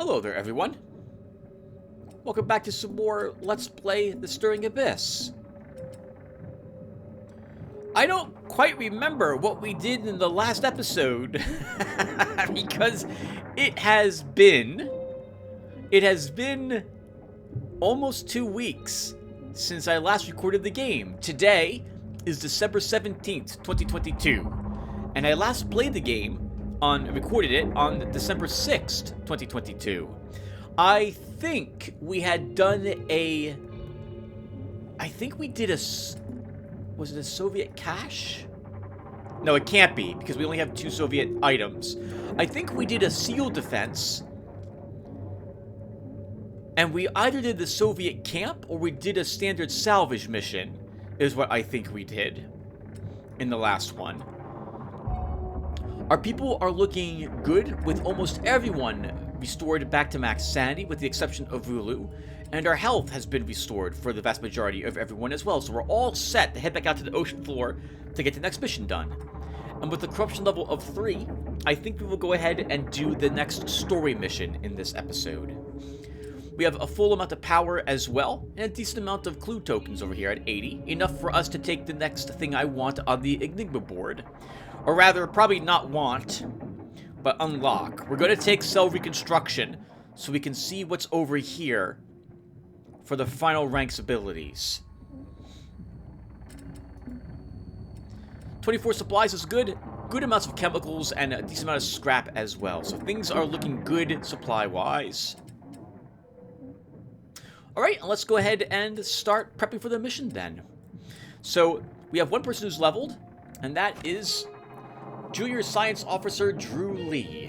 Hello there, everyone. Welcome back to some more Let's Play The Stirring Abyss. I don't quite remember what we did in the last episode because it has been almost 2 weeks since I last recorded the game. Today is December 17th, 2022, and I last played the game recorded it on December 6th, 2022. I think we had done was it a Soviet cache? No, it can't be, because we only have 2 Soviet items. I think we did a SEAL defense, and we either did the Soviet camp, or we did a standard salvage mission, is what I think we did in the last one. Our people are looking good, with almost everyone restored back to max sanity, with the exception of Vulu, and our health has been restored for the vast majority of everyone as well, so we're all set to head back out to the ocean floor to get the next mission done. And with the corruption level of 3, I think we will go ahead and do the next story mission in this episode. We have a full amount of power as well, and a decent amount of clue tokens over here at 80, enough for us to take the next thing I want on the Enigma board. Or rather, probably not want, but unlock. We're going to take cell reconstruction so we can see what's over here for the final rank's abilities. 24 supplies is good. Good amounts of chemicals and a decent amount of scrap as well. So things are looking good supply-wise. Alright, let's go ahead and start prepping for the mission then. So we have one person who's leveled, and that is Junior Science Officer Drew Lee.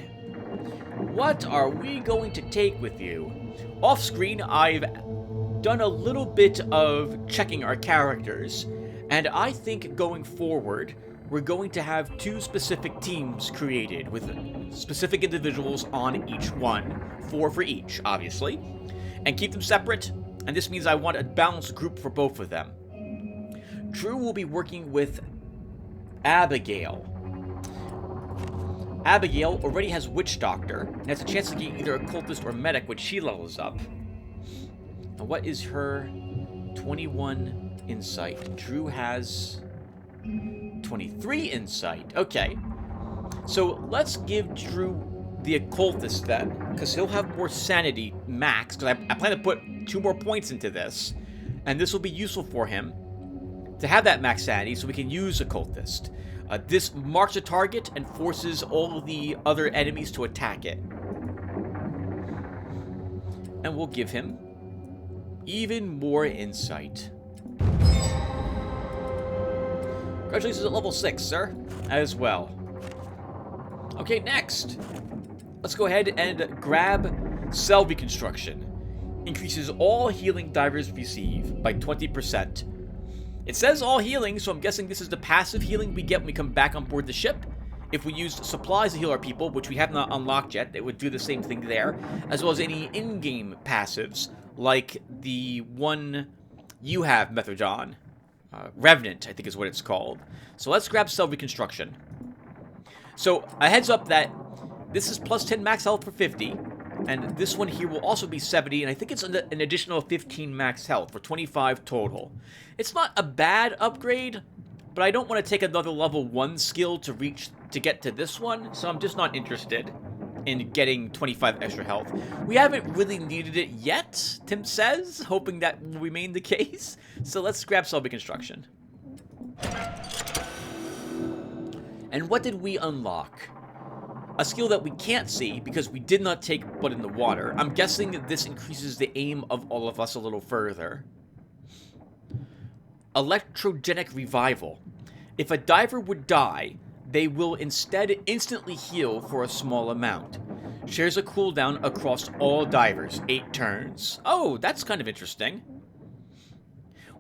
What are we going to take with you? Off screen, I've done a little bit of checking our characters, and I think going forward, we're going to have 2 specific teams created with specific individuals on each one, 4 for each, obviously, and keep them separate, and this means I want a balanced group for both of them. Drew will be working with Abigail. Abigail already has Witch Doctor, and has a chance to get either Occultist or Medic when she levels up. And what is her 21 insight? Drew has 23 insight. Okay. So let's give Drew the Occultist then, because he'll have more sanity max, because I plan to put 2 more points into this, and this will be useful for him to have that max sanity so we can use Occultist. This marks a target and forces all of the other enemies to attack it. And we'll give him even more insight. Congratulations at level 6, sir, as well. Okay, next. Let's go ahead and grab Cell Reconstruction. Increases all healing divers receive by 20%. It says all healing, so I'm guessing this is the passive healing we get when we come back on board the ship. If we used supplies to heal our people, which we have not unlocked yet, it would do the same thing there, as well as any in-game passives, like the one you have, Methodon. Revenant, I think is what it's called. So let's grab Cell Reconstruction. So, a heads up that this is plus 10 max health for 50, and this one here will also be 70, and I think it's an additional 15 max health for 25 total. It's not a bad upgrade, but I don't want to take another level 1 skill to get to this one, so I'm just not interested in getting 25 extra health. We haven't really needed it yet, Tim says, hoping that will remain the case. So let's grab Cell Reconstruction. And what did we unlock? A skill that we can't see because we did not take Blood in the Water. I'm guessing that this increases the aim of all of us a little further. Electrogenic Revival. If a diver would die, they will instead instantly heal for a small amount. Shares a cooldown across all divers, 8 turns. Oh, that's kind of interesting.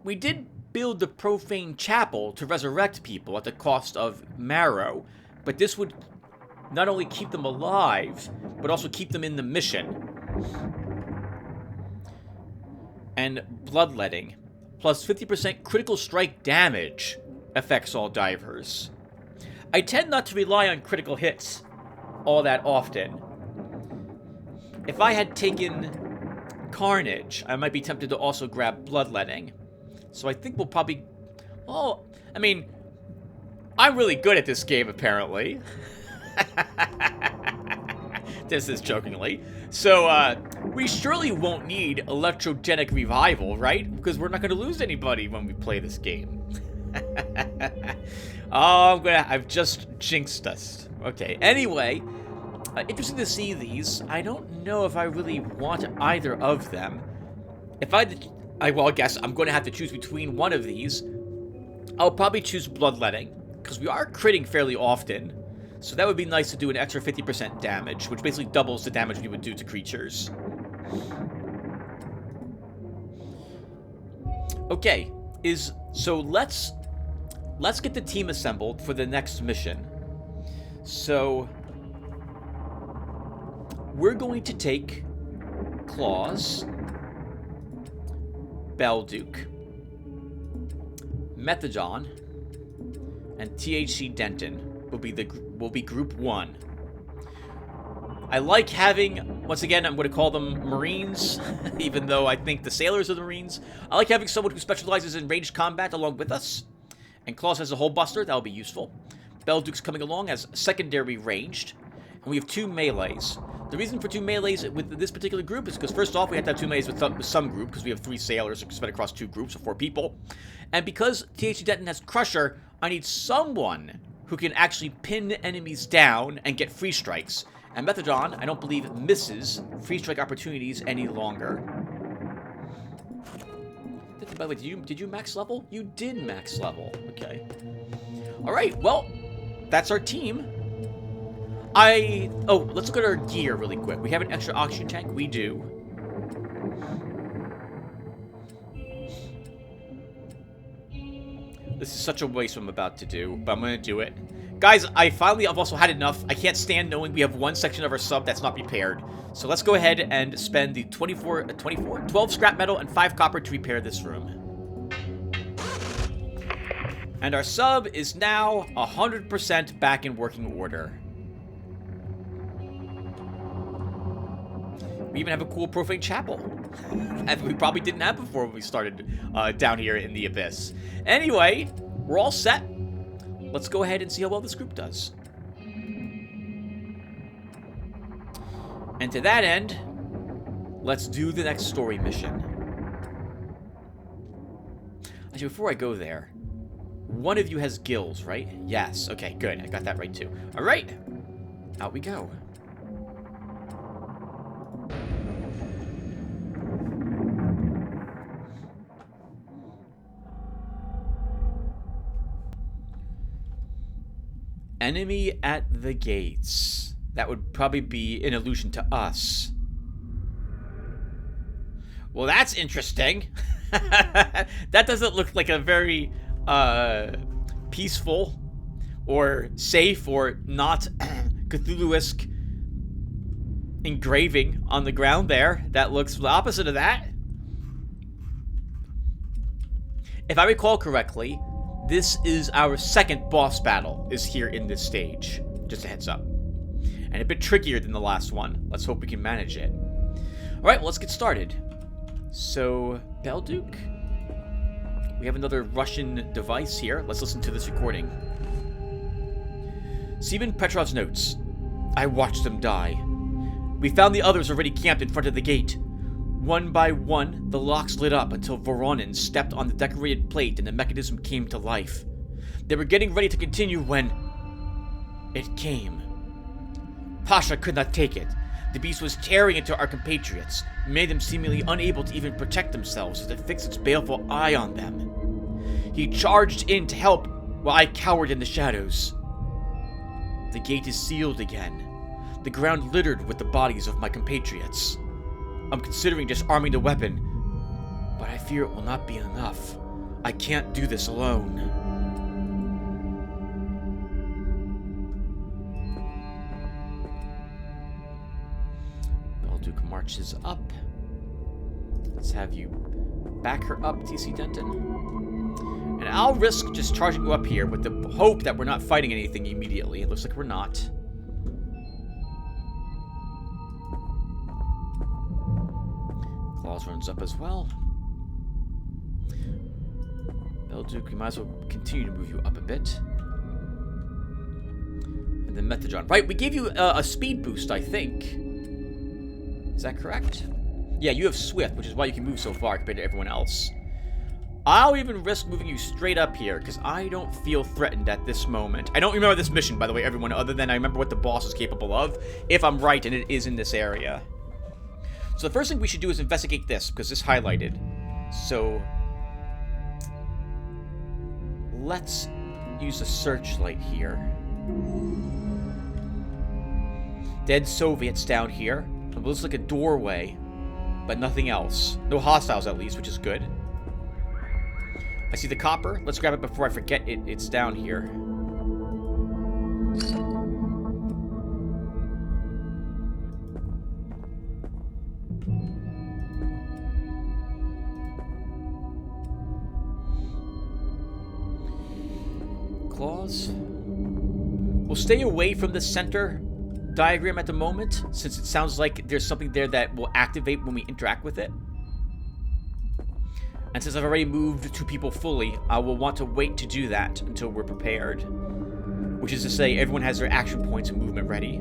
We did build the Profane Chapel to resurrect people at the cost of Marrow, but this would not only keep them alive, but also keep them in the mission. And Bloodletting. Plus 50% critical strike damage affects all divers. I tend not to rely on critical hits all that often. if I had taken Carnage, I might be tempted to also grab Bloodletting. So I think we'll probably... Well, I mean, I'm really good at this game, apparently. This is jokingly. So, we surely won't need Electrogenic Revival, right? Because we're not going to lose anybody when we play this game. Oh, I've just jinxed us. Okay, anyway, interesting to see these. I don't know if I really want either of them. If well, I guess I'm going to have to choose between one of these. I'll probably choose Bloodletting, because we are critting fairly often. So that would be nice to do an extra 50% damage, which basically doubles the damage we would do to creatures. Okay, so let's get the team assembled for the next mission. So we're going to take Claws, Belduke, Methadon, and THC Denton will be group 1. I like having, once again, I'm going to call them Marines, even though I think the sailors are the Marines. I like having someone who specializes in ranged combat along with us. And Claus has a Hole Buster, that'll be useful. Belduke's coming along as secondary ranged. And we have 2 melees. The reason for 2 melees with this particular group is because, first off, we have to have 2 melees with some group, because we have 3 sailors spread across 2 groups of 4 people. And because THC Denton has Crusher, I need someone who can actually pin enemies down and get free strikes. And Methadon, I don't believe, misses free strike opportunities any longer. By the way, did you max level? You did max level. Okay. Alright, well, that's our team. Oh, let's look at our gear really quick. We have an extra oxygen tank. We do. This is such a waste what I'm about to do, but I'm going to do it. Guys, I've also had enough. I can't stand knowing we have one section of our sub that's not repaired. So let's go ahead and spend the 12 scrap metal and 5 copper to repair this room. And our sub is now 100% back in working order. We even have a cool profane chapel that we probably didn't have before when we started down here in the Abyss. Anyway, we're all set. Let's go ahead and see how well this group does. And to that end, let's do the next story mission. Actually, before I go there, one of you has gills, right? Yes. Okay, good. I got that right too. All right. Out we go. Enemy at the gates. That would probably be an allusion to us. Well, that's interesting. That doesn't look like a very peaceful or safe or not Cthulhu-esque engraving on the ground there. That looks the opposite of that. If I recall correctly, this is our second boss battle is here in this stage. Just a heads up. And a bit trickier than the last one. Let's hope we can manage it. Alright, well, let's get started. So, Belduke. We have another Russian device here. Let's listen to this recording. Seaman Petrov's notes. I watched them die. We found the others already camped in front of the gate. One by one, the locks lit up until Voronin stepped on the decorated plate and the mechanism came to life. They were getting ready to continue when... it came. Pasha could not take it. The beast was tearing into our compatriots, made them seemingly unable to even protect themselves as it fixed its baleful eye on them. He charged in to help, while I cowered in the shadows. The gate is sealed again, the ground littered with the bodies of my compatriots. I'm considering disarming the weapon, but I fear it will not be enough. I can't do this alone. Belduke marches up. Let's have you back her up, TC Denton. And I'll risk just charging you up here with the hope that we're not fighting anything immediately. It looks like we're not. Claws runs up as well. Belduke, we might as well continue to move you up a bit. And then Methodron. Right, we gave you a speed boost, I think. Is that correct? Yeah, you have Swift, which is why you can move so far compared to everyone else. I'll even risk moving you straight up here, because I don't feel threatened at this moment. I don't remember this mission, by the way, everyone, other than I remember what the boss is capable of, if I'm right, and it is in this area. So the first thing we should do is investigate this, because this highlighted. So let's use a searchlight here. Dead Soviets down here. It looks like a doorway, but nothing else. No hostiles, at least, which is good. I see the copper. Let's grab it before I forget it's down here. Claws. We'll stay away from the center diagram at the moment, since it sounds like there's something there that will activate when we interact with it. And since I've already moved 2 people fully, I will want to wait to do that until we're prepared. Which is to say, everyone has their action points and movement ready.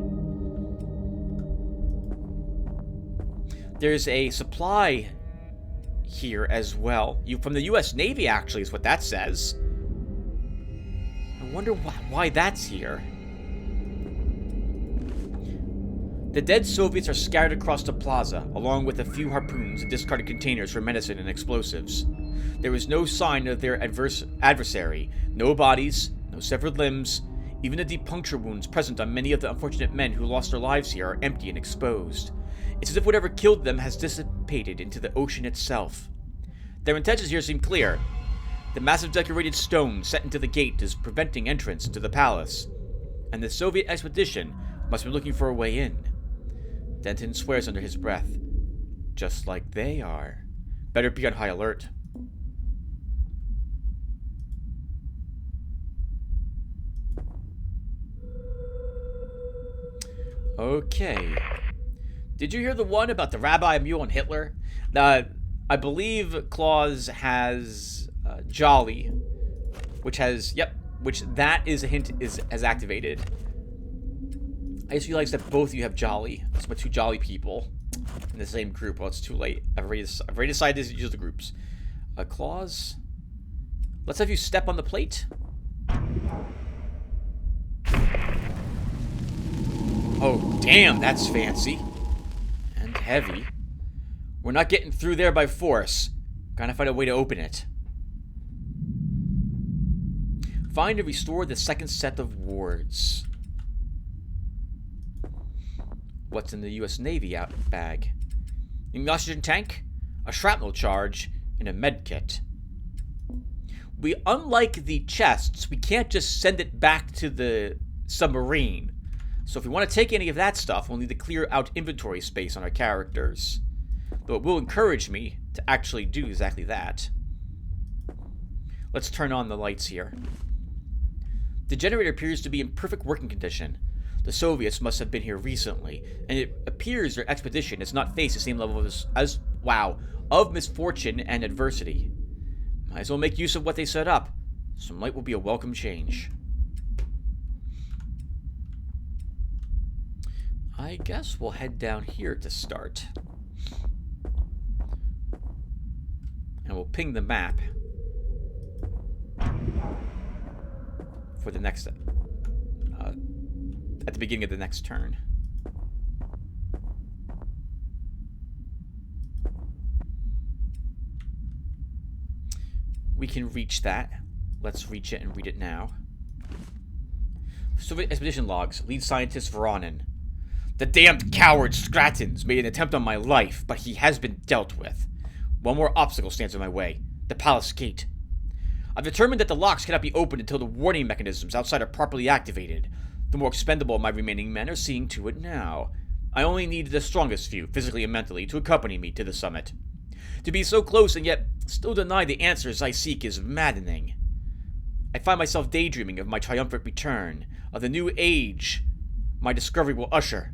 There's a supply here as well. From the US Navy, actually, is what that says. I wonder why that's here. The dead Soviets are scattered across the plaza, along with a few harpoons and discarded containers for medicine and explosives. There is no sign of their adversary, no bodies, no severed limbs. Even the deep puncture wounds present on many of the unfortunate men who lost their lives here are empty and exposed. It's as if whatever killed them has dissipated into the ocean itself. Their intentions here seem clear. The massive decorated stone set into the gate is preventing entrance into the palace, and the Soviet expedition must be looking for a way in. Denton swears under his breath. Just like they are. Better be on high alert. Okay. Did you hear the one about the rabbi mule and Hitler? I believe Claus has Jolly, which has, which that is a hint has activated. I just realized that both of you have Jolly. That's my 2 Jolly people in the same group. Well, it's too late. I've already decided to use the groups. Claws. Let's have you step on the plate. Oh, damn, that's fancy. And heavy. We're not getting through there by force. Gotta find a way to open it. Find and restore the second set of wards. What's in the US Navy bag? An oxygen tank, a shrapnel charge, and a med kit. Unlike the chests, we can't just send it back to the submarine. So if we want to take any of that stuff, we'll need to clear out inventory space on our characters. Though it will encourage me to actually do exactly that. Let's turn on the lights here. The generator appears to be in perfect working condition. The Soviets must have been here recently, and it appears their expedition has not faced the same level of misfortune and adversity. Might as well make use of what they set up. Some light will be a welcome change. I guess we'll head down here to start. And we'll ping the map for the next at the beginning of the next turn. We can reach that. Let's reach it and read it now. Soviet expedition logs. Lead scientist Voronin. The damned coward Scratins made an attempt on my life, but he has been dealt with. One more obstacle stands in my way. The palace gate. I've determined that the locks cannot be opened until the warning mechanisms outside are properly activated. The more expendable of my remaining men are seeing to it now. I only need the strongest few, physically and mentally, to accompany me to the summit. To be so close and yet still deny the answers I seek is maddening. I find myself daydreaming of my triumphant return, of the new age my discovery will usher.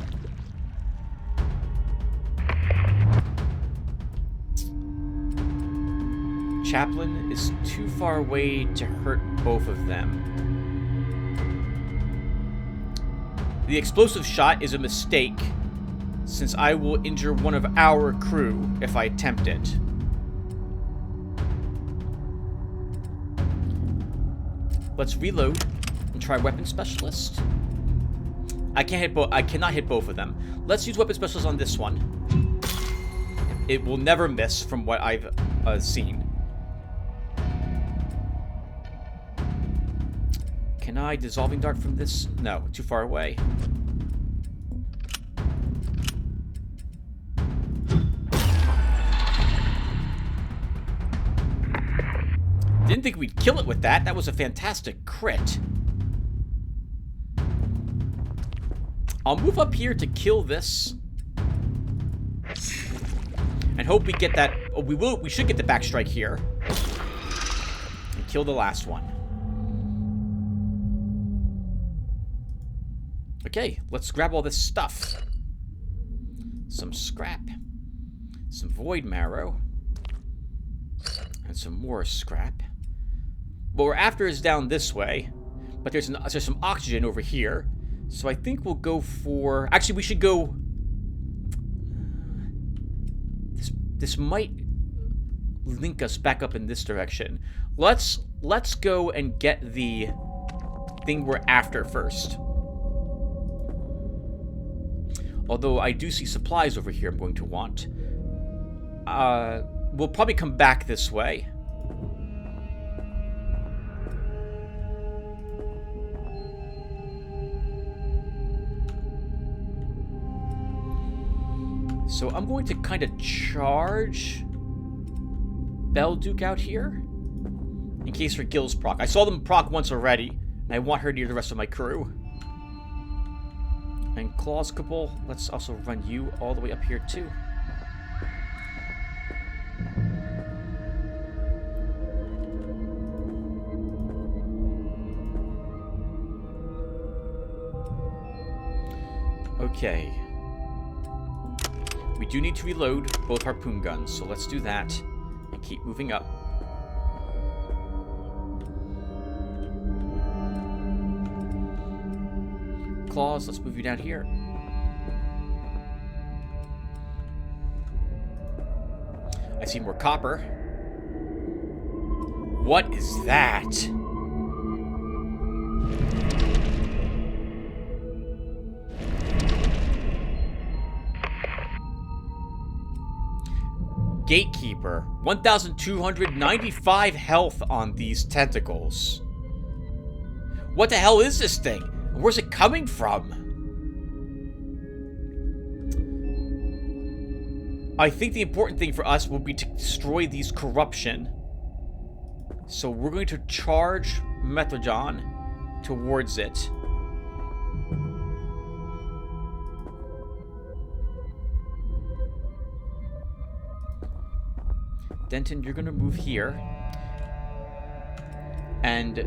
Chaplain is too far away to hurt both of them. The explosive shot is a mistake, since I will injure one of our crew if I attempt it. Let's reload and try Weapon Specialist. I cannot hit both of them. Let's use Weapon Specialist on this one. It will never miss from what I've seen. Can I Dissolving Dart from this? No, too far away. Didn't think we'd kill it with that. That was a fantastic crit. I'll move up here to kill this. And hope we get that. Oh, we should get the backstrike here. And kill the last one. Okay, let's grab all this stuff. Some scrap. Some void marrow. And some more scrap. What we're after is down this way. But there's some oxygen over here. So I think we'll go for... Actually, we should go... This might link us back up in this direction. Let's go and get the thing we're after first. Although I do see supplies over here I'm going to want. We'll probably come back this way. So I'm going to kind of charge Belduke out here in case her gills proc. I saw them proc once already, and I want her near the rest of my crew. And Claws Cabal, let's also run you all the way up here too. Okay. We do need to reload both harpoon guns, so let's do that and keep moving up. Claws, let's move you down here. I see more copper. What is that? Gatekeeper. 1,295 health on these tentacles. What the hell is this thing? Where's it coming from? I think the important thing for us will be to destroy these corruption. So we're going to charge Methodon towards it. Denton, you're going to move here. And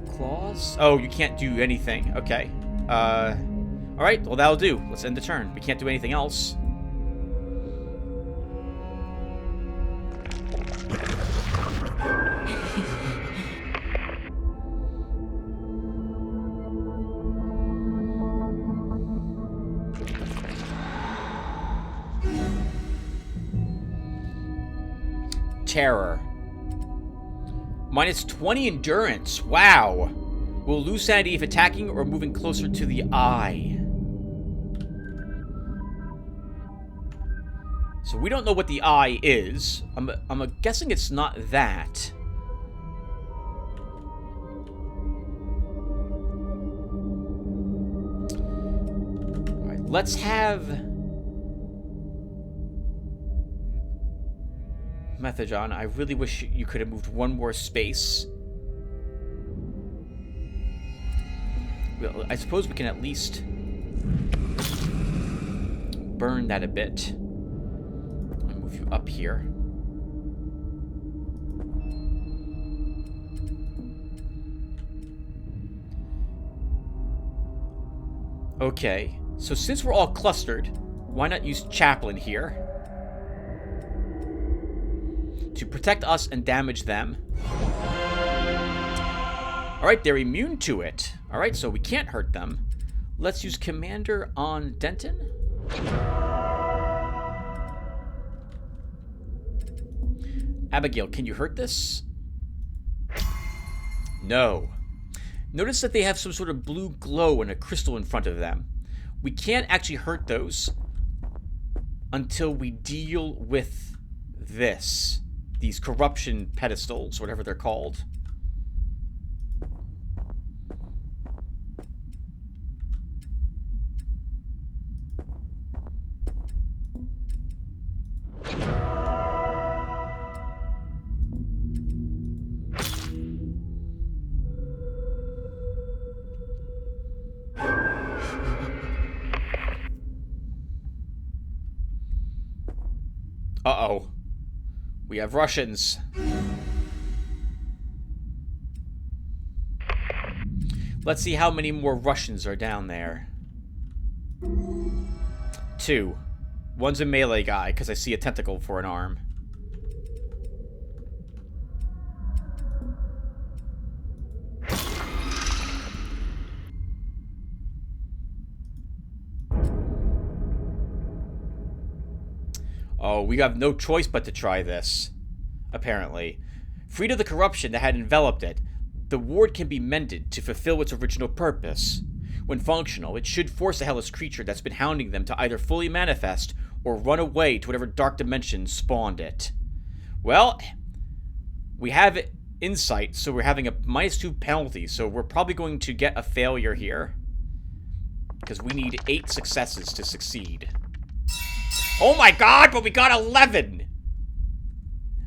Claws? Oh, you can't do anything. Okay. Alright, well that'll do. Let's end the turn. We can't do anything else. Terror. Minus 20 endurance. Wow. Will lose sanity if attacking or moving closer to the eye. So we don't know what the eye is. I'm guessing it's not that. Alright, let's have Methodon. I really wish you could have moved one more space. Well, I suppose we can at least burn that a bit. I'll move you up here. Okay, so since we're all clustered, why not use Chaplain here? to protect us and damage them. Alright, they're immune to it. Alright, so we can't hurt them. Let's use Commander on Denton. Abigail, can you hurt this? No. Notice that they have some sort of blue glow and a crystal in front of them. We can't actually hurt those until we deal with this. These corruption pedestals, whatever they're called. Uh-oh. We have Russians. Let's see how many more Russians are down there. 2. One's a melee guy, because I see a tentacle for an arm. Oh, we have no choice but to try this, apparently. Freed of the corruption that had enveloped it, the ward can be mended to fulfill its original purpose. When functional, it should force the hellish creature that's been hounding them to either fully manifest or run away to whatever dark dimension spawned it. Well, we have insight, so we're having a -2 penalty, so we're probably going to get a failure here. Because we need 8 successes to succeed. Oh my god, but we got 11!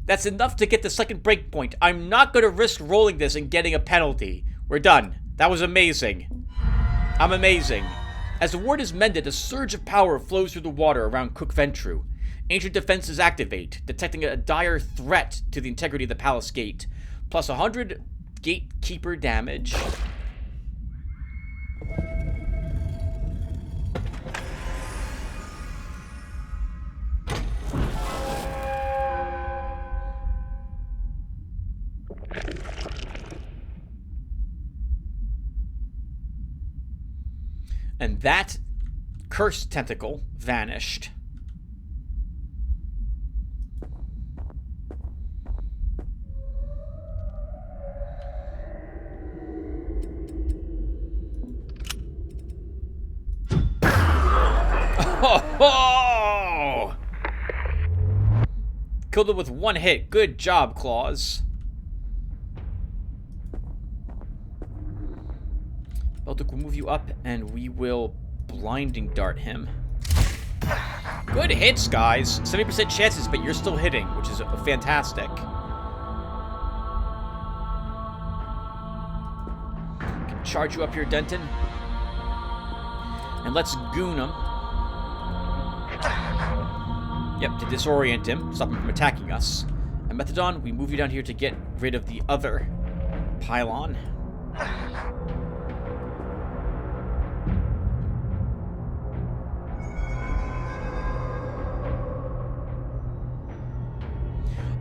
That's enough to get the second breakpoint. I'm not going to risk rolling this and getting a penalty. We're done. That was amazing. I'm amazing. As the ward is mended, a surge of power flows through the water around Cook Ventru. Ancient defenses activate, detecting a dire threat to the integrity of the palace gate. Plus 100 gatekeeper damage. And that cursed tentacle vanished. Oh! Killed it with 1 hit. Good job, Claws. Beltuk will move you up, and we will blinding dart him. Good hits, guys. 70% chances, but you're still hitting, which is fantastic. Can charge you up here, Denton. And let's goon him. Yep, to disorient him, stop him from attacking us. And Methadon, we move you down here to get rid of the other pylon.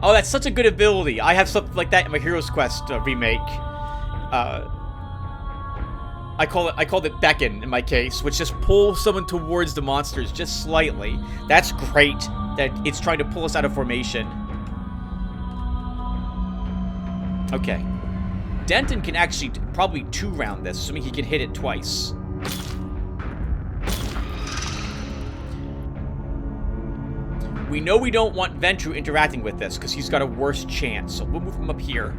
Oh, that's such a good ability. I have something like that in my Heroes Quest remake. I called it beckon in my case, which just pulls someone towards the monsters just slightly. That's great that it's trying to pull us out of formation. Okay. Denton can actually probably 2-round this, assuming he can hit it twice. We know we don't want Ventru interacting with this, because he's got a worse chance, so we'll move him up here.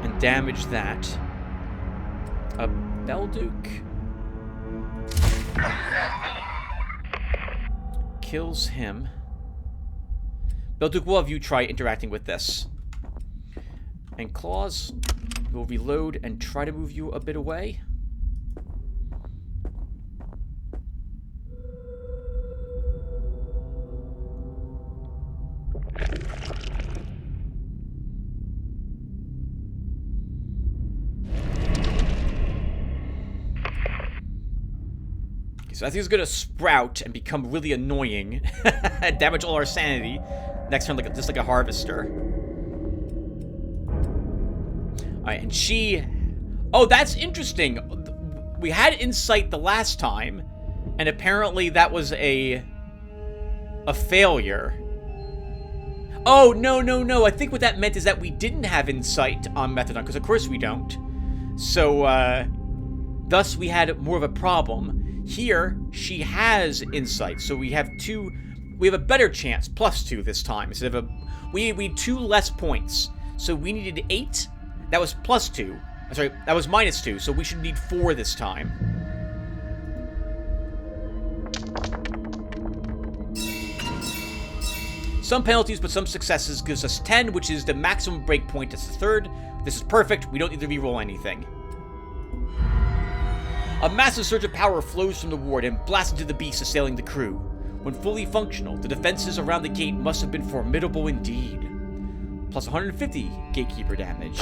And damage that. A Belduke kills him. Belduke will have you try interacting with this. And Claws will reload and try to move you a bit away. So I think it's gonna sprout and become really annoying. Damage all our sanity. Next turn, just like a harvester. Alright, and she... Oh, that's interesting. We had insight the last time, and apparently that was a failure. Oh, no. I think what that meant is that we didn't have insight on Methodon, because of course we don't. So, thus we had more of a problem. Here, she has insight, so we have a better chance, +2 this time. Instead of we need 2 less points. So we needed 8, that was +2. Sorry, that was -2, so we should need 4 this time. Some penalties, but some successes gives us 10, which is the maximum breakpoint. That's the 3rd. This is perfect. We don't need to reroll anything. A massive surge of power flows from the ward and blasts into the beast assailing the crew. When fully functional, the defenses around the gate must have been formidable indeed. Plus 150 gatekeeper damage.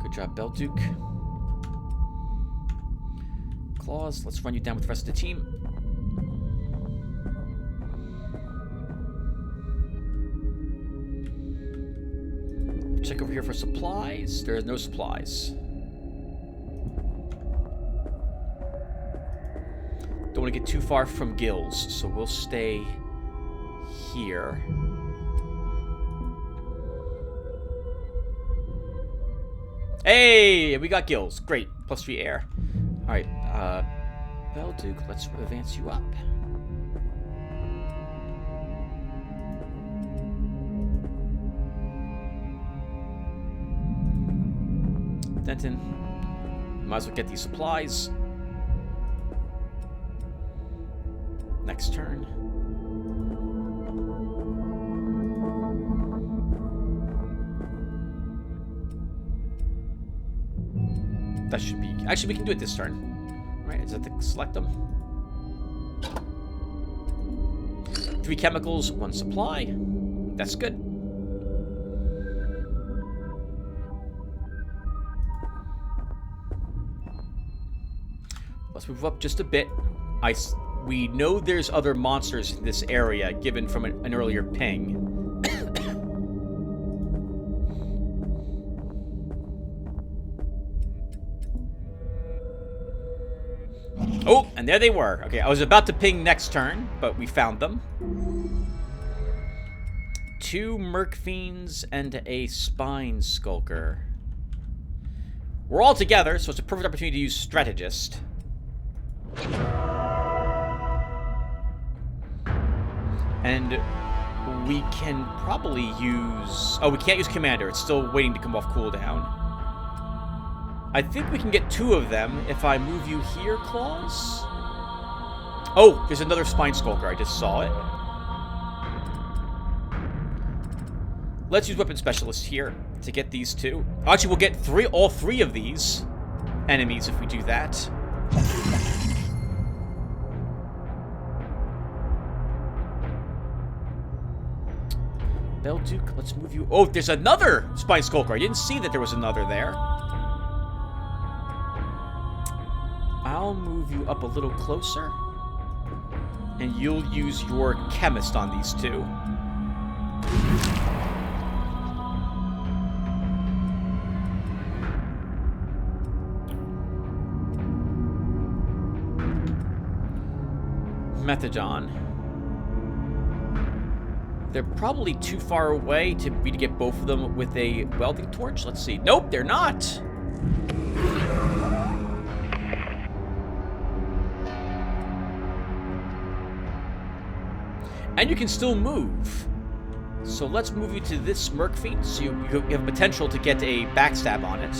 Good job, Belduke. Claws, let's run you down with the rest of the team. Check over here for supplies. There are no supplies. Don't want to get too far from gills, so we'll stay here. Hey, we got gills. Great. +3 air. Alright, Belduke, let's advance you up. Denton, might as well get these supplies. Next turn. That should be... Actually, we can do it this turn. Alright, is that to select them? 3 chemicals, 1 supply. That's good. Let's move up just a bit. We know there's other monsters in this area, given from an earlier ping. Oh, and there they were. Okay, I was about to ping next turn, but we found them. 2 Merc Fiends and a Spine Skulker. We're all together, so it's a perfect opportunity to use Strategist. And we can probably use... Oh, we can't use Commander. It's still waiting to come off cooldown. I think we can get 2 of them if I move you here, Claws. Oh, there's another Spine Skulker. I just saw it. Let's use Weapon Specialist here to get these 2. Actually, we'll get all three of these enemies if we do that. Belduke, let's move you... Oh, there's another Spine Skulker. I didn't see that there was another there. I'll move you up a little closer. And you'll use your Chemist on these 2. Methodon. They're probably too far away to get both of them with a welding torch. Let's see. Nope, they're not. And you can still move. So let's move you to this Merc Fiend, so you have potential to get a backstab on it.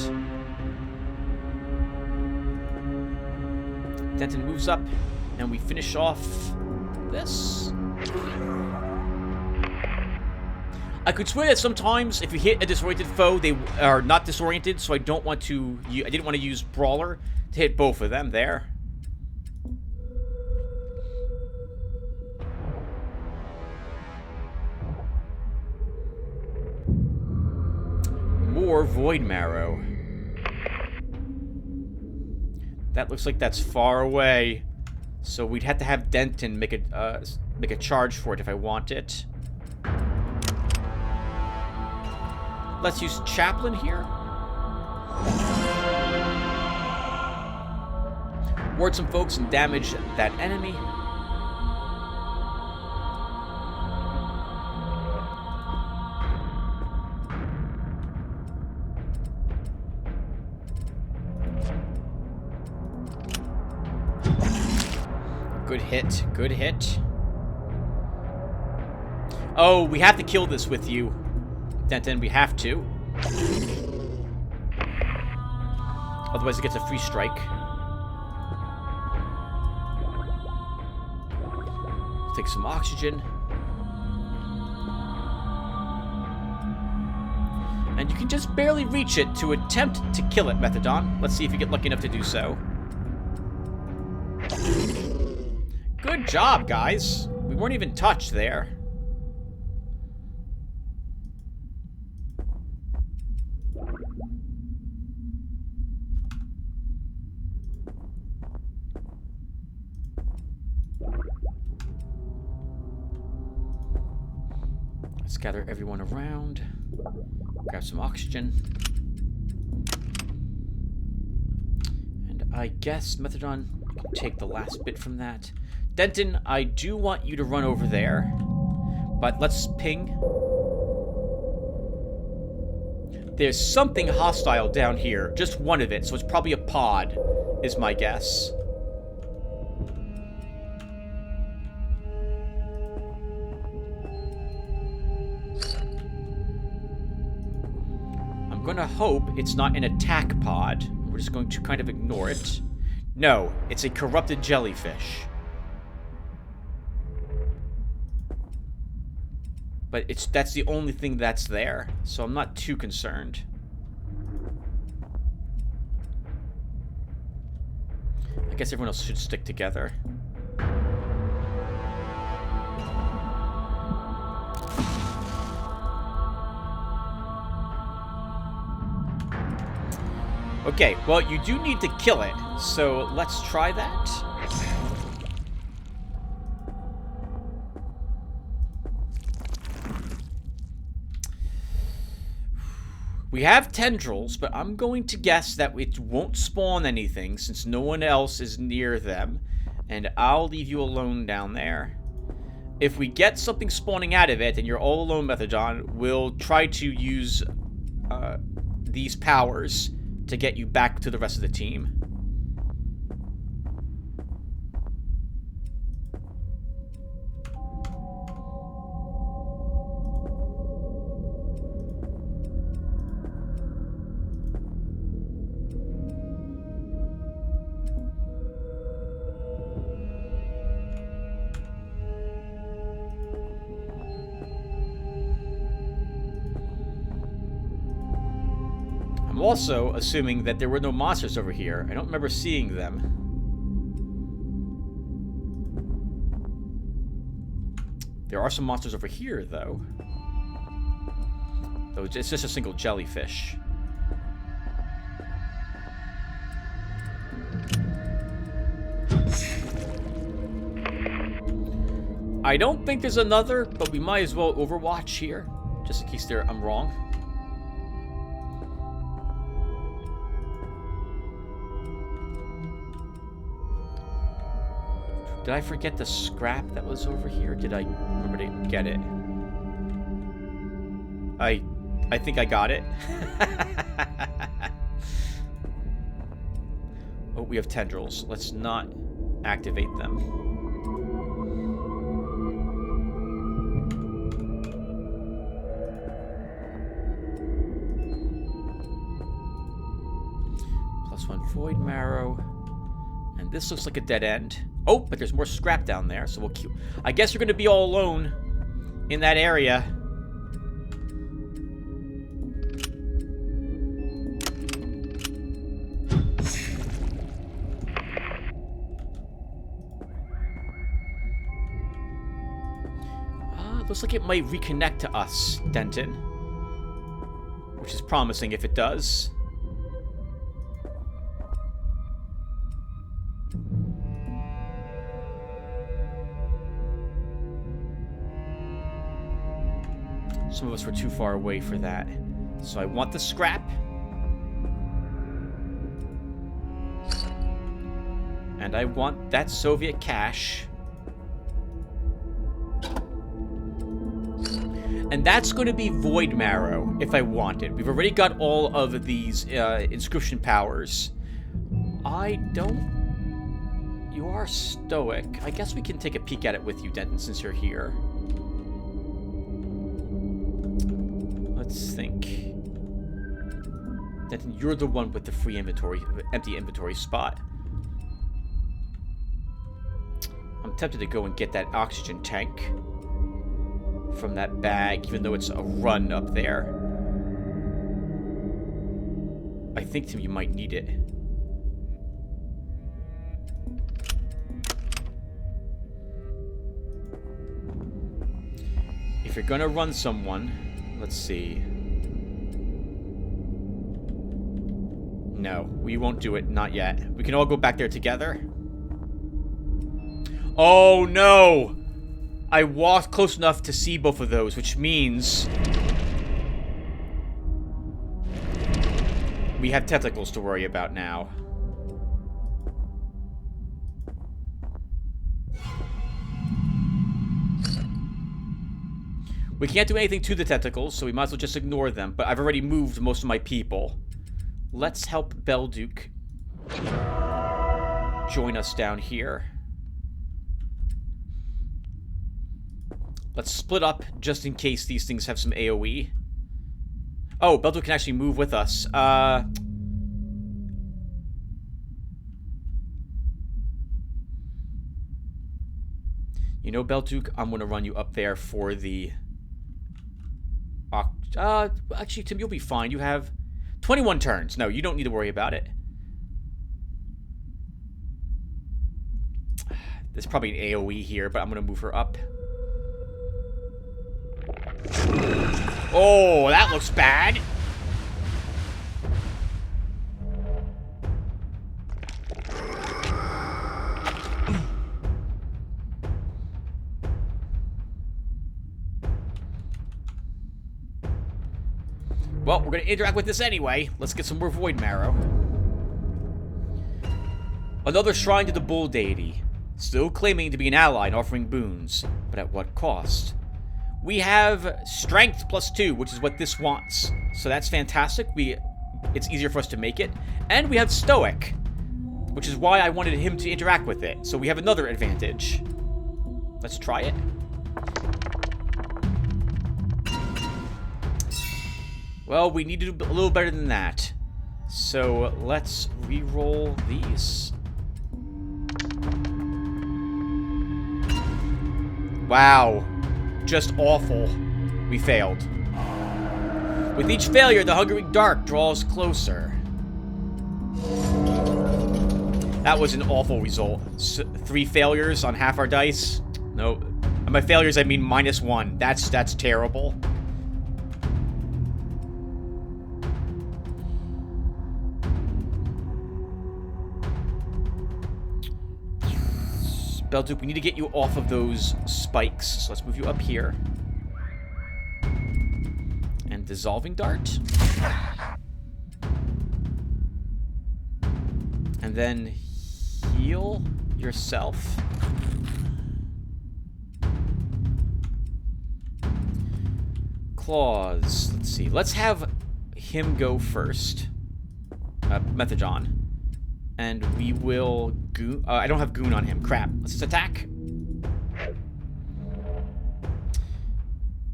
Denton moves up, and we finish off this. I could swear that sometimes if you hit a disoriented foe, they are not disoriented, so I didn't want to use Brawler to hit both of them there. 4 void marrow. That looks like that's far away. So we'd have to have Denton make a charge for it if I want it. Let's use Chaplain here. Ward some folks and damage that enemy. Good hit. Good hit. Oh, we have to kill this with you, Denton. We have to. Otherwise it gets a free strike. Take some oxygen. And you can just barely reach it to attempt to kill it, Methadon. Let's see if you get lucky enough to do so. Good job, guys. We weren't even touched there. Let's gather everyone around. Grab some oxygen. And I guess, Methadon, you can take the last bit from that. Denton, I do want you to run over there. But let's ping. There's something hostile down here. Just one of it, so it's probably a pod, is my guess. I'm gonna hope it's not an attack pod. We're just going to kind of ignore it. No, it's a corrupted jellyfish. But that's the only thing that's there, so I'm not too concerned. I guess everyone else should stick together. Okay, well, you do need to kill it, so let's try that. We have tendrils, but I'm going to guess that it won't spawn anything since no one else is near them, and I'll leave you alone down there. If we get something spawning out of it and you're all alone, Methadon, we'll try to use these powers to get you back to the rest of the team. I'm also assuming that there were no monsters over here. I don't remember seeing them. There are some monsters over here, though. Though it's just a single jellyfish. I don't think there's another, but we might as well overwatch here, just in case I'm wrong. Did I forget the scrap that was over here? Did I remember to get it? I think I got it. Oh, we have tendrils. Let's not activate them. +1 void marrow. And this looks like a dead end. Oh, but there's more scrap down there, so we'll keep... I guess you're going to be all alone in that area. Looks like it might reconnect to us, Denton. which is promising if it does. Some of us were too far away for that. So I want the scrap. And I want that Soviet cash. And that's going to be Void Marrow, if I want it. We've already got all of these inscription powers. I don't... You are stoic. I guess we can take a peek at it with you, Denton, since you're here. Let's think. Denton, you're the one with the free inventory, empty inventory spot. I'm tempted to go and get that oxygen tank from that bag, even though it's a run up there. I think, Tim, you might need it. If you're gonna run someone, let's see. No, we won't do it, not yet. We can all go back there together. Oh no! I walked close enough to see both of those, which means we have tentacles to worry about now. We can't do anything to the tentacles, so we might as well just ignore them, but I've already moved most of my people. Let's help Belduke join us down here. Let's split up just in case these things have some AoE. Oh, Belduke can actually move with us. You know, Belduke, I'm going to run you up there for the... actually, Tim, you'll be fine. You have 21 turns. No, you don't need to worry about it. There's probably an AoE here, but I'm going to move her up. Oh, that looks bad. Well, we're going to interact with this anyway. Let's get some more Void Marrow. Another shrine to the Bull Deity. Still claiming to be an ally and offering boons. But at what cost? We have Strength +2, which is what this wants. So that's fantastic. It's easier for us to make it. And we have Stoic, which is why I wanted him to interact with it. So we have another advantage. Let's try it. Well, we need to do a little better than that. So let's re-roll these. Wow. Just awful. We failed. With each failure, the Hungering Dark draws closer. That was an awful result. 3 failures on half our dice. No. And by failures, I mean -1. That's terrible. Belduke, we need to get you off of those spikes. So let's move you up here. And Dissolving Dart. And then heal yourself. Claws. Let's see. Let's have him go first. Methajon. And we will goon... I don't have goon on him. Crap. Let's just attack.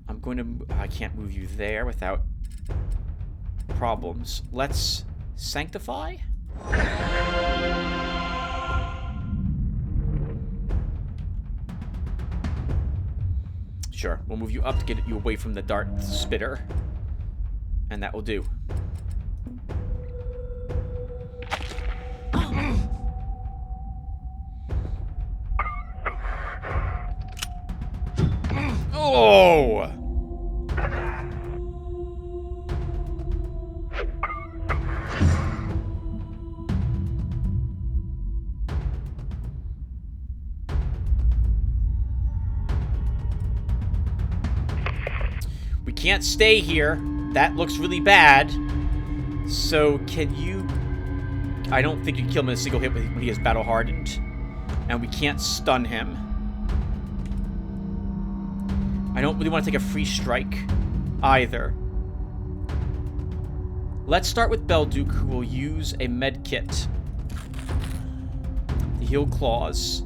I'm going to... I can't move you there without problems. Let's Sanctify. Sure. We'll move you up to get you away from the dart spitter. And that will do. Oh! can't stay here. That looks really bad. So, can you... I don't think you can kill him in a single hit when he is battle-hardened. And we can't stun him. I don't really want to take a free strike either. Let's start with Belduke, who will use a med kit to heal claws.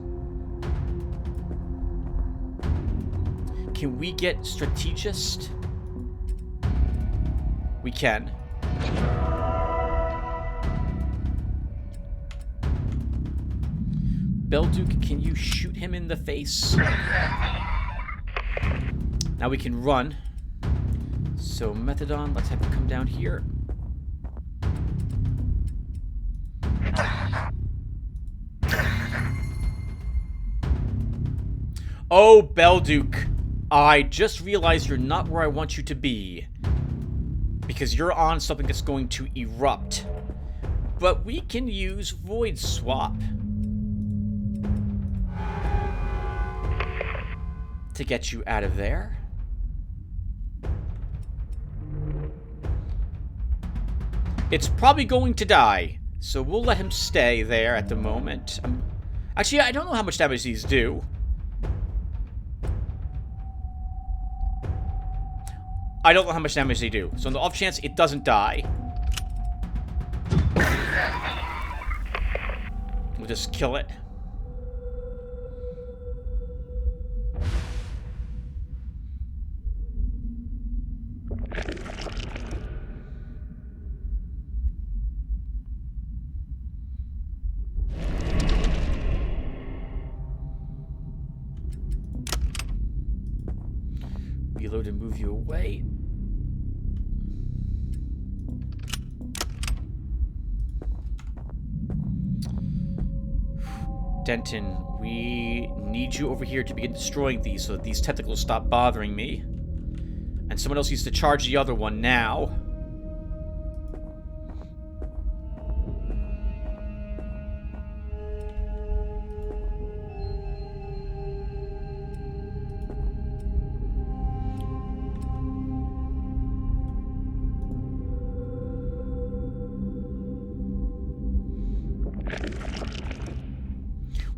Can we get strategist? We can. Belduke, can you shoot him in the face? Now we can run. So, Methadon, let's have him come down here. Oh, Belduke. I just realized you're not where I want you to be. Because you're on something that's going to erupt. But we can use Void Swap to get you out of there. It's probably going to die, so we'll let him stay there at the moment. Actually, I don't know how much damage these do. I don't know how much damage they do. So on the off chance it doesn't die, we'll just kill it. Reload and move you away. Denton, we need you over here to begin destroying these so that these tentacles stop bothering me. And someone else needs to charge the other one now.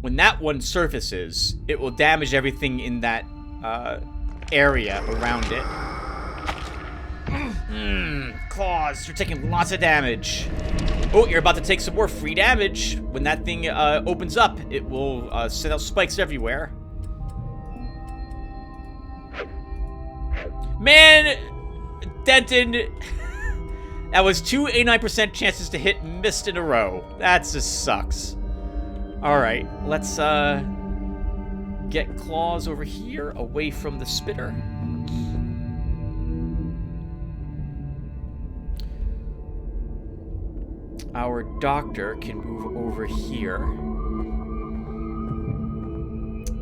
When that one surfaces, it will damage everything in that area around it. Claws, you're taking lots of damage. Oh, you're about to take some more free damage. When that thing opens up, it will send out spikes everywhere. Man, Denton, that was 2 89% chances to hit and missed in a row. That just sucks. Alright, let's get Claws over here, away from the spitter. Our doctor can move over here.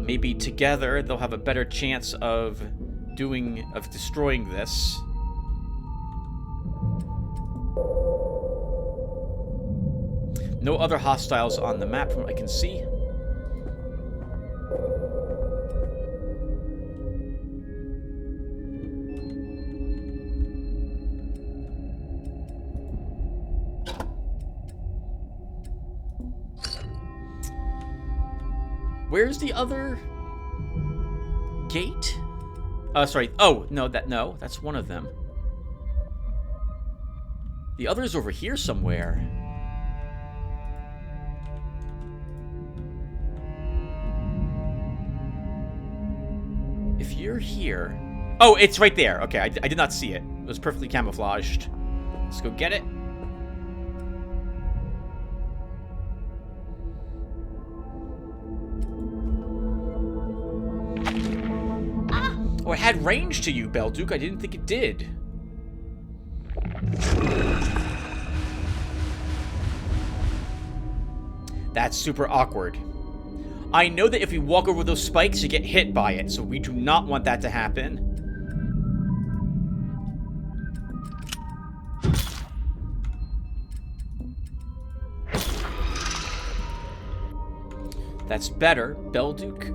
Maybe together they'll have a better chance of destroying this. No other hostiles on the map from what I can see. Where's the other gate? Sorry. Oh, no, that's one of them. The other's over here somewhere. If you're here... Oh, it's right there. Okay, I did not see it. It was perfectly camouflaged. Let's go get it. Oh, it had range to you, Belduke. I didn't think it did. That's super awkward. I know that if we walk over those spikes, you get hit by it, so we do not want that to happen. That's better. Belduke.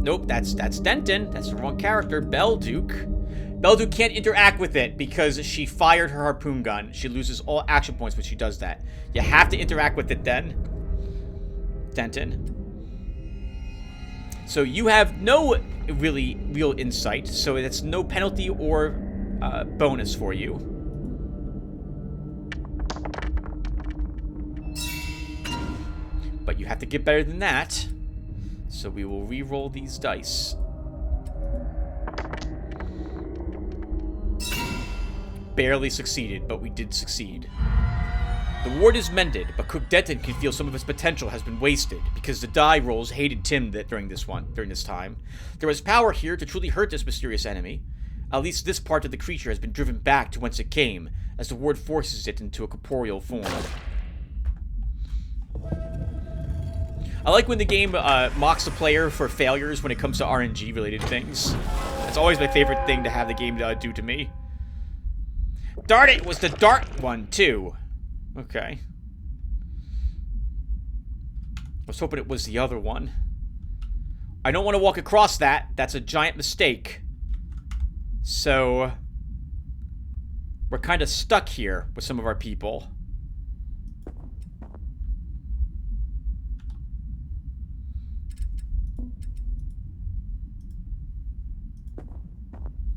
Nope, that's Denton. That's the wrong character. Belduke. Beldu can't interact with it because she fired her harpoon gun. She loses all action points when she does that. You have to interact with it then. Denton. So you have no real insight, so it's no penalty or bonus for you. But you have to get better than that. So we will re-roll these dice. Barely succeeded, but we did succeed. The ward is mended, but Cook Denton can feel some of his potential has been wasted because the die rolls hated Tim during this time. There was power here to truly hurt this mysterious enemy. At least this part of the creature has been driven back to whence it came, as the ward forces it into a corporeal form. I like when the game mocks the player for failures when it comes to RNG-related things. That's always my favorite thing to have the game do to me. Darn it, it was the dart one, too. Okay. I was hoping it was the other one. I don't want to walk across that. That's a giant mistake. So, we're kind of stuck here with some of our people.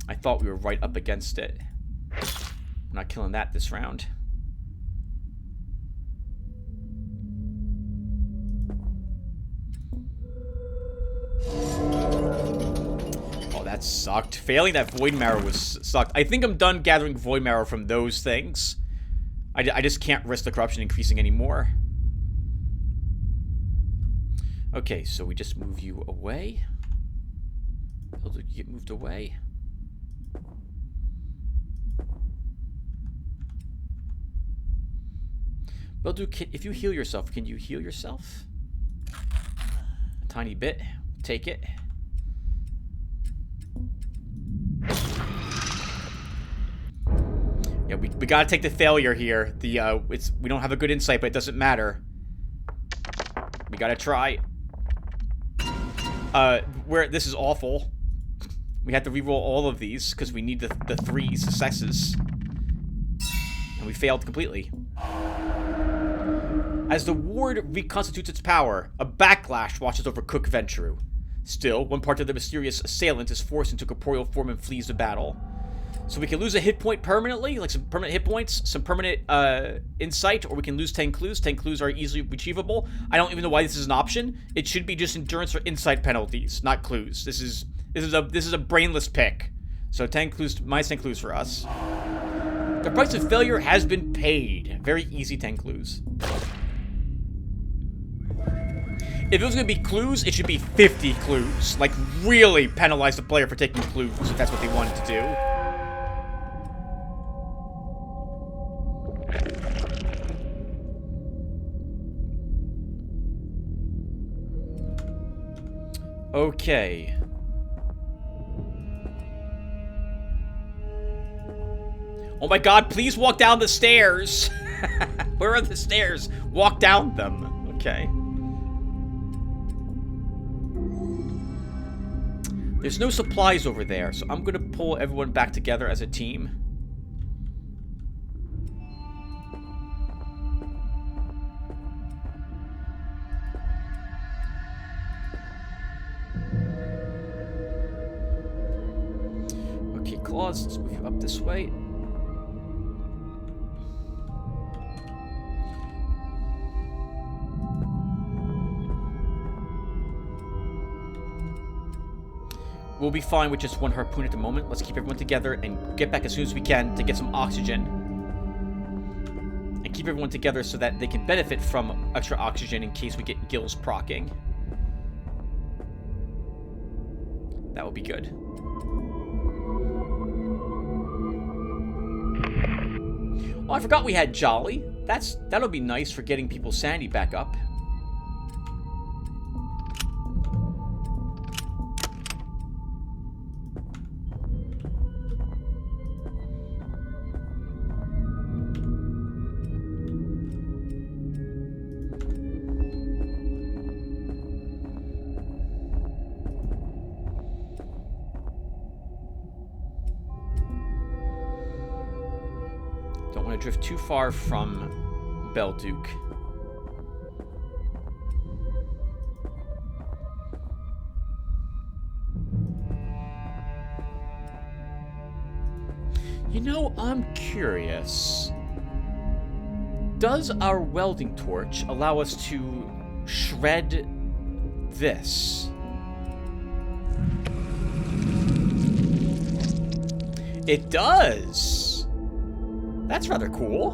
I thought we were right up against it. I'm not killing that this round. Oh, that sucked. Failing that Void Marrow sucked. I think I'm done gathering Void Marrow from those things. I just can't risk the corruption increasing anymore. Okay, so we just move you away. You get moved away. Beldu, if you heal yourself, can you heal yourself? A tiny bit. Take it. Yeah, we gotta take the failure here. We don't have a good insight, but it doesn't matter. We gotta try. This is awful. We have to re-roll all of these because we need the 3 successes. And we failed completely. As the ward reconstitutes its power, a backlash washes over Cook Ventrue. Still, one part of the mysterious assailant is forced into corporeal form and flees the battle. So we can lose a hit point permanently, like some permanent hit points, some permanent insight, or we can lose 10 clues. 10 clues are easily retrievable. I don't even know why this is an option. It should be just endurance or insight penalties, not clues. This is a brainless pick. So 10 clues, minus 10 clues for us. The price of failure has been paid. Very easy 10 clues. If it was going to be clues, it should be 50 clues. Like, really penalize the player for taking clues if that's what they wanted to do. Okay. Oh my god, please walk down the stairs. Where are the stairs? Walk down them. Okay. There's no supplies over there, so I'm gonna pull everyone back together as a team. Okay, Claws, let's move you up this way. We'll be fine with just one harpoon at the moment. Let's keep everyone together and get back as soon as we can to get some oxygen. And keep everyone together so that they can benefit from extra oxygen in case we get gills proccing. That would be good. Oh, I forgot we had Jolly. That'll be nice for getting people's sanity back up. drift too far from Belduke. You know, I'm curious. Does our welding torch allow us to shred this? It does! That's rather cool.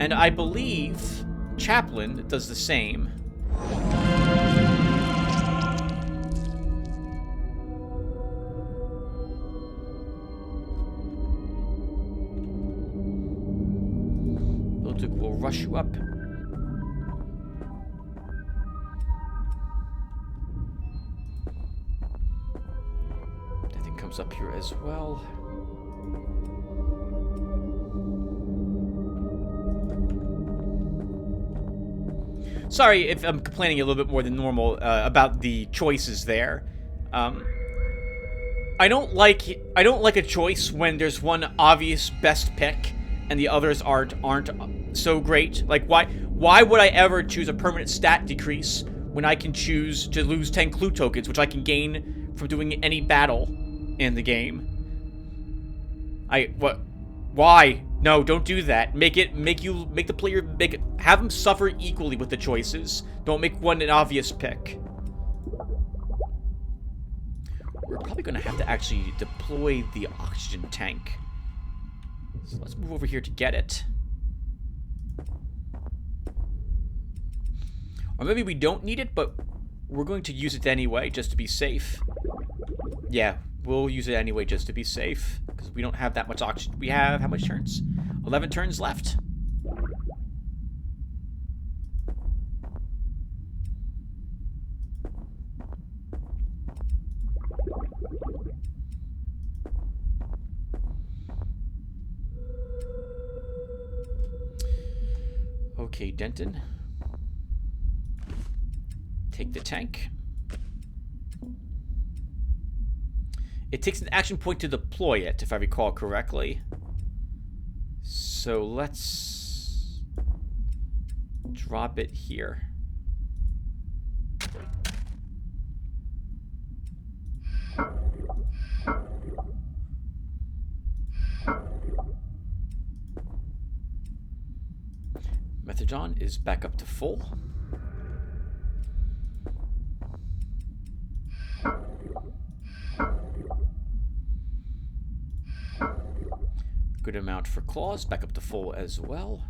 And I believe Chaplain does the same. Will rush you up. That thing comes up here as well. Sorry if I'm complaining a little bit more than normal about the choices there. I don't like a choice when there's one obvious best pick and the others aren't so great. Like, why would I ever choose a permanent stat decrease when I can choose to lose 10 clue tokens, which I can gain from doing any battle in the game? Why? No, don't do that. Make the player have them suffer equally with the choices. Don't make one an obvious pick. We're probably gonna have to actually deploy the oxygen tank. So let's move over here to get it. Or maybe we don't need it, but we're going to use it anyway, just to be safe. Yeah, we'll use it anyway, just to be safe. Because we don't have that much oxygen. We have, how much turns? 11 turns left. Okay, Denton. Take the tank. It takes an action point to deploy it, if I recall correctly. So let's drop it here. Methodon is back up to full. Good amount for claws, back up to full as well.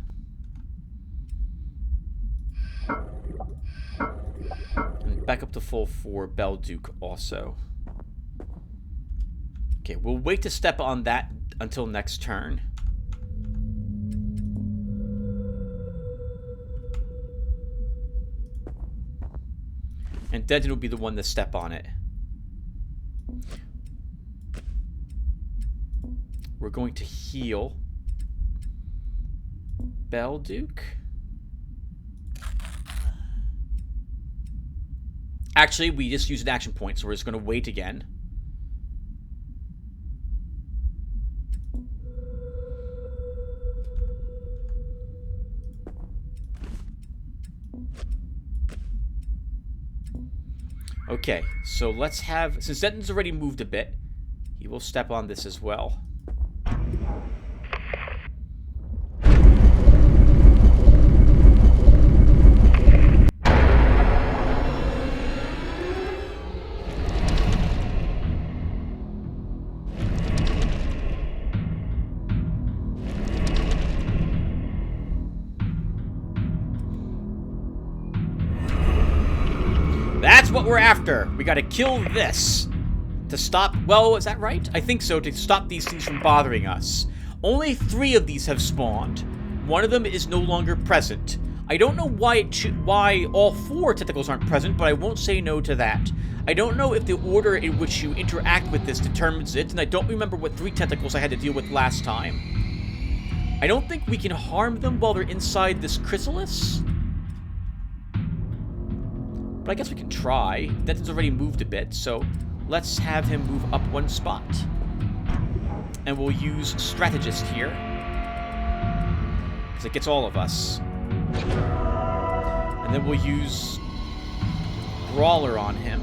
And back up to full for Belduke also. Okay, we'll wait to step on that until next turn. And Denton will be the one to step on it. We're going to heal Belduke. Actually, we just used an action point, so we're just going to wait again. Okay, so let's have... Since Denton's already moved a bit, he will step on this as well. That's what we're after. We gotta kill this to stop... Well, is that right? I think so, to stop these things from bothering us. Only 3 of these have spawned. One of them is no longer present. I don't know why all 4 tentacles aren't present, but I won't say no to that. I don't know if the order in which you interact with this determines it, and I don't remember what 3 tentacles I had to deal with last time. I don't think we can harm them while they're inside this chrysalis. But I guess we can try. Denton's already moved a bit, so let's have him move up 1 spot. And we'll use Strategist here. because it gets all of us. And then we'll use Brawler on him.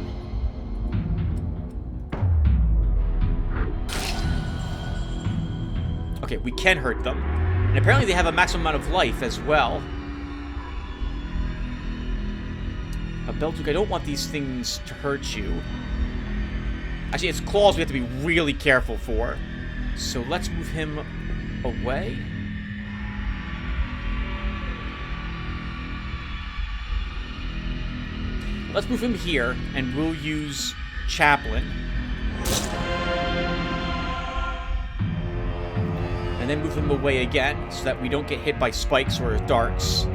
Okay, we can hurt them. And apparently they have a maximum amount of life as well. Belduke, I don't want these things to hurt you. Actually, it's claws we have to be really careful for. So let's move him away. Let's move him here, and we'll use Chaplain. And then move him away again, so that we don't get hit by spikes or darts.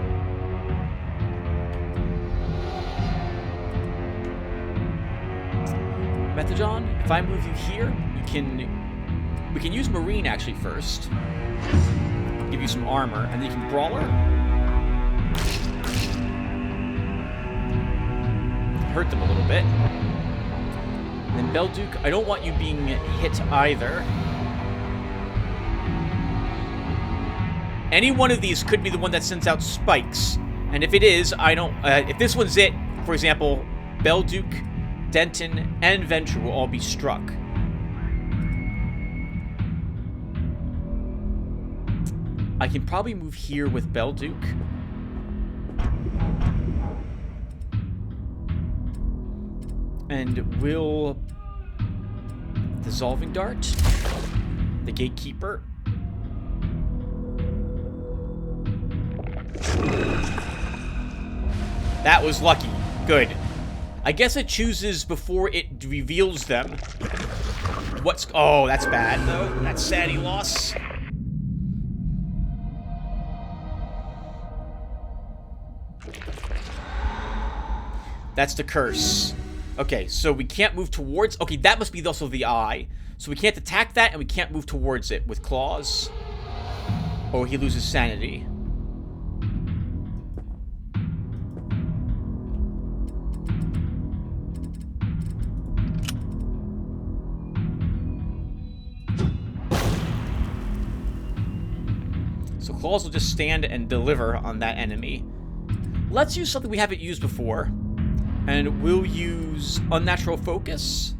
Metajon, if I move you here, we can use Marine actually first. Give you some armor, and then you can Brawler. Hurt them a little bit. And then Belduke, I don't want you being hit either. Any one of these could be the one that sends out spikes. And if it is, I don't... if this one's it, for example, Belduke, Denton, and Venture will all be struck. I can probably move here with Belduke. And we'll... Dissolving Dart. The Gatekeeper. That was lucky. Good. I guess it chooses before it reveals them. What's... Oh, that's bad, though. That's sad he lost. That's the curse. Okay, so we can't move towards... Okay, that must be also the eye. So we can't attack that, and we can't move towards it with claws. Or he loses sanity. So claws will just stand and deliver on that enemy. Let's use something we haven't used before. And we'll use Unnatural Focus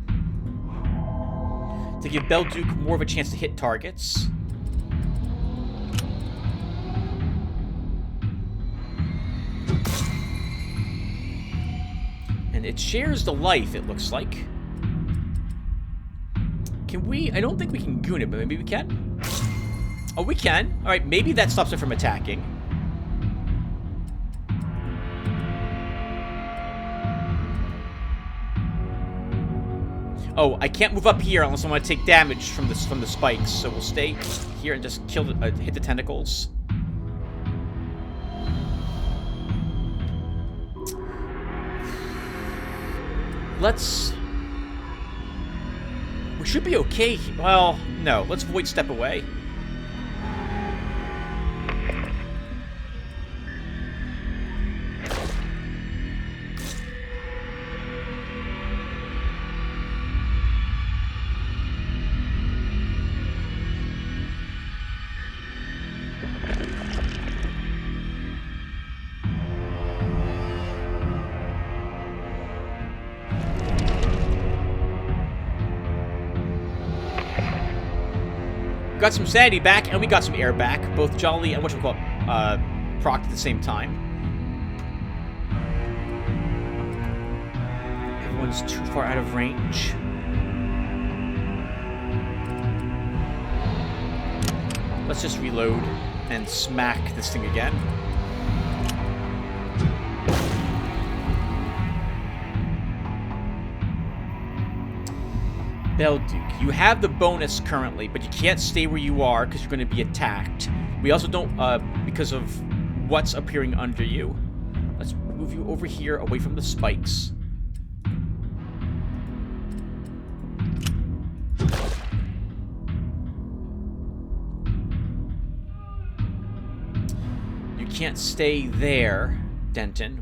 to give Belduke more of a chance to hit targets. And it shares the life, it looks like. Can we? I don't think we can goon it, but maybe we can. Oh, we can. Alright, maybe that stops it from attacking. Oh, I can't move up here unless I want to take damage from the spikes. So we'll stay here and just kill hit the tentacles. Let's... We should be okay. Well, no. Let's Void Step away. Got some sanity back, and we got some air back. Both Jolly and whatchamacallit, procced at the same time. Everyone's too far out of range. Let's just reload and smack this thing again. Belduke, you have the bonus currently, but you can't stay where you are because you're going to be attacked. We also don't, because of what's appearing under you. Let's move you over here, away from the spikes. You can't stay there, Denton.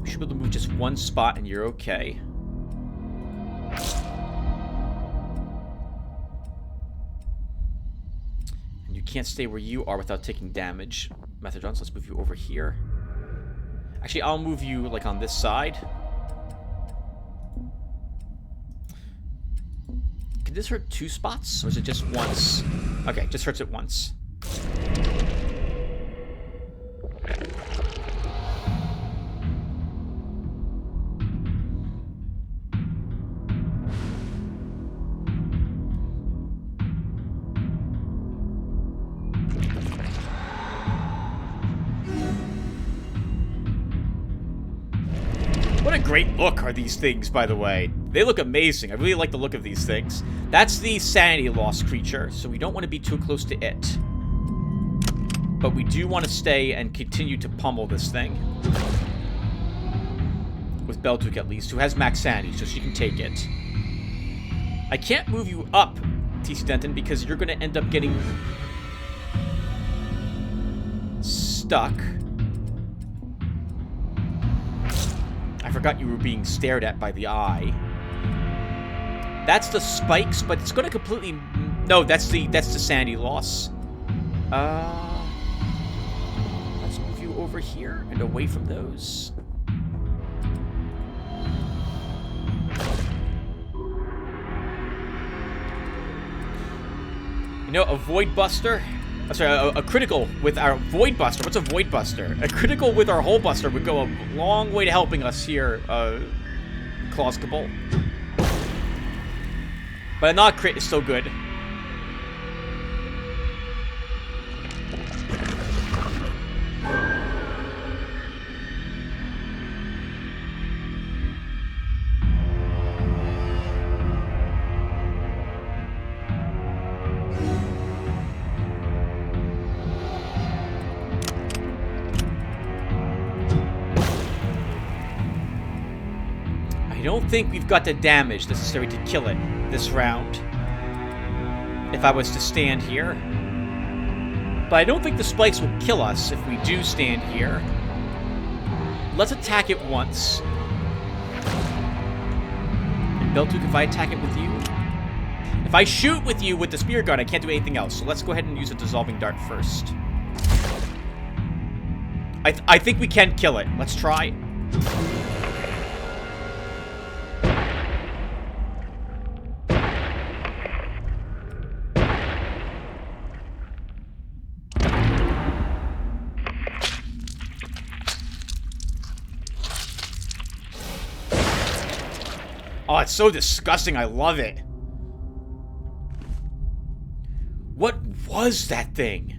You should be able to move just one spot and you're okay. can't stay where you are without taking damage. Methodons, let's move you over here. Actually, I'll move you, like, on this side. Can this hurt 2 spots? Or is it just once? Okay, just hurts it once. What a great look are these things, by the way. They look amazing. I really like the look of these things. That's the sanity lost creature, so we don't want to be too close to it. But we do want to stay and continue to pummel this thing. With Beltuk, at least, who has max sanity, so she can take it. I can't move you up, TC Denton, because you're going to end up getting stuck. I forgot you were being stared at by the eye. That's the spikes, but it's gonna completely... No, that's the sanity loss. Let's move you over here and away from those. You know, a Void Buster... Sorry, a critical with our Void Buster. What's a Void Buster? A critical with our Hole Buster would go a long way to helping us here, Claws Cabal. But a not crit is still good. I don't think we've got the damage necessary to kill it this round. If I was to stand here. But I don't think the spikes will kill us if we do stand here. Let's attack it once. And Beltuk, if I attack it with you... If I shoot with you with the spear gun, I can't do anything else. So let's go ahead and use a dissolving dart first. I think we can kill it. Let's try. Oh, it's so disgusting. I love it. What was that thing?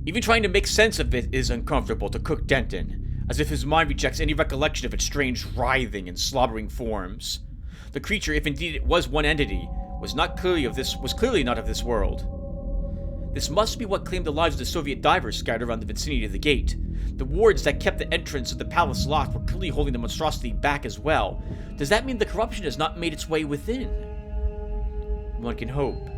Even trying to make sense of it is uncomfortable to Cook Denton, as if his mind rejects any recollection of its strange writhing and slobbering forms. The creature, if indeed it was one entity, was clearly not of this world. This must be what claimed the lives of the Soviet divers scattered around the vicinity of the gate. The wards that kept the entrance of the palace locked were clearly holding the monstrosity back as well. Does that mean the corruption has not made its way within? One can hope.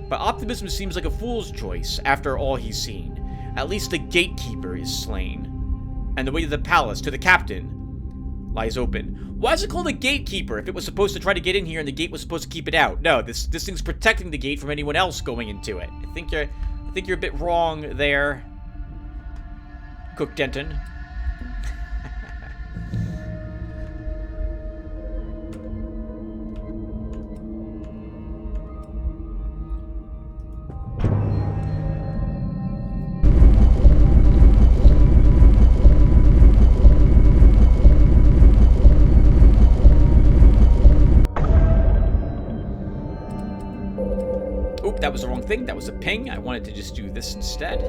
But optimism seems like a fool's choice after all he's seen. At least the gatekeeper is slain. And the way to the palace, to the captain, lies open. Why is it called a gatekeeper if it was supposed to try to get in here and the gate was supposed to keep it out? No, this thing's protecting the gate from anyone else going into it. I think you're a bit wrong there, Cook Denton. Oop, that was the wrong thing. That was a ping. I wanted to just do this instead.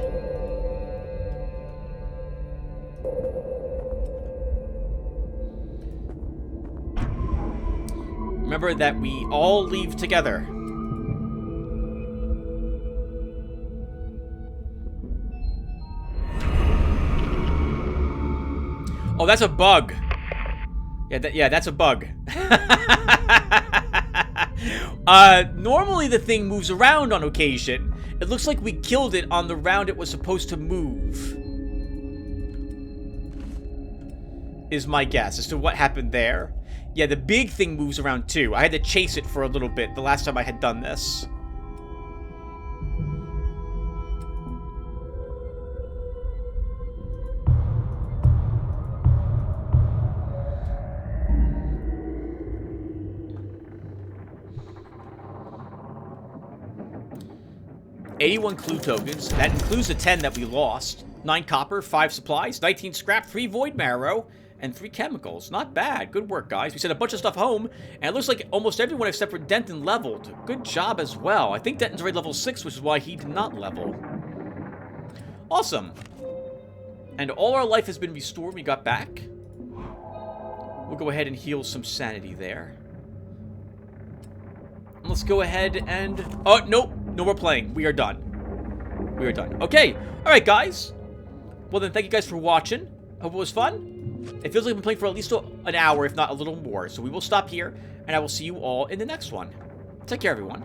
Remember that we all leave together. Oh, that's a bug. Yeah, that's a bug. Normally the thing moves around on occasion. It looks like we killed it on the round it was supposed to move. Is my guess as to what happened there. Yeah, the big thing moves around too. I had to chase it for a little bit the last time I had done this. 81 clue tokens. That includes the 10 that we lost. 9 copper, 5 supplies, 19 scrap, 3 void marrow, and 3 chemicals. Not bad. Good work, guys. We sent a bunch of stuff home, and it looks like almost everyone except for Denton leveled. Good job as well. I think Denton's already level 6, which is why he did not level. Awesome. And all our life has been restored. We got back. We'll go ahead and heal some sanity there. Let's go ahead and... Oh, nope. No more playing. We are done. We are done. Okay. All right, guys. Well, then, thank you guys for watching. Hope it was fun. It feels like we've been playing for at least an hour, if not a little more. So we will stop here, and I will see you all in the next one. Take care, everyone.